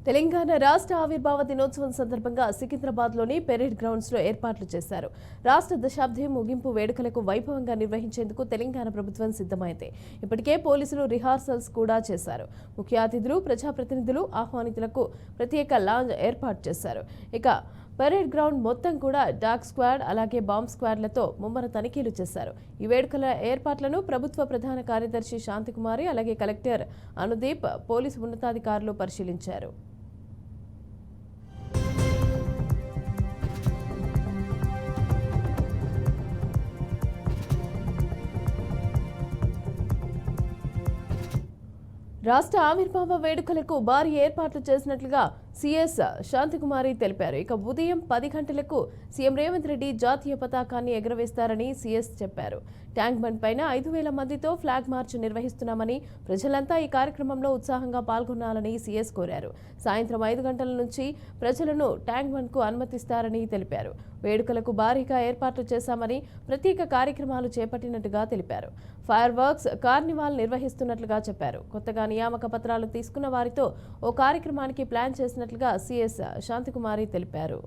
తెలంగాణ రాష్ట్ర ఆవిర్భావ దినోత్సవం సందర్భంగా సికింద్రాబాద్లోని పెరేడ్ గ్రౌండ్స్లో ఏర్పాట్లు చేశారు. రాష్ట్ర దశాబ్ది ముగింపు వేడుకలకు వైభవంగా నిర్వహించేందుకు తెలంగాణ ప్రభుత్వం సిద్ధమైంది. ఇప్పటికే పోలీసులు రిహార్సల్స్ కూడా చేశారు. ముఖ్య అతిథులు, ప్రజాప్రతినిధులు, ఆహ్వానితులకు ప్రత్యేక లాంజ్ ఏర్పాటు చేశారు. ఇక పరేడ్ గ్రౌండ్ మొత్తం కూడా డాగ్ స్క్వాడ్, అలాగే బాంబ్ స్క్వాడ్లతో ముమ్మర తనిఖీలు చేశారు. ఈ వేడుకల ఏర్పాట్లను ప్రభుత్వ ప్రధాన కార్యదర్శి శాంతికుమారి, అలాగే కలెక్టర్ అనుదీప్, పోలీసు ఉన్నతాధికారులు పరిశీలించారు. రాష్ట్ర ఆవిర్భావ వేడుకలకు భారీ ఏర్పాట్లు చేసినట్లుగా సీఎస్ శాంతికుమారి తెలిపారు. ఇక ఉదయం 10 గంటలకు సీఎం రేవంత్ రెడ్డి జాతీయ పతాకాన్ని ఎగురవేస్తారని సీఎస్ చెప్పారు. ట్యాంక్ బండ్ పైన 5,000 మందితో ఫ్లాగ్ మార్చ్ నిర్వహిస్తున్నామని, ప్రజలంతా ఈ కార్యక్రమంలో ఉత్సాహంగా పాల్గొనాలని సీఎస్ కోరారు. సాయంత్రం 5 గంటల నుంచి ప్రజలను ట్యాంక్ బండ్ కు అనుమతిస్తారని తెలిపారు. వేడుకలకు భారీగా ఏర్పాట్లు చేశామని, ప్రత్యేక కార్యక్రమాలు చేపట్టినట్టుగా తెలిపారు. ఫైర్ వర్క్స్, కార్నివాల్ నిర్వహిస్తున్నట్లుగా చెప్పారు. కొత్తగా నియామక పత్రాలు తీసుకున్న వారితో ఓ కార్యక్రమానికి ప్లాన్ చేసినట్లుగా సీఎస్ శాంతికుమారి తెలిపారు.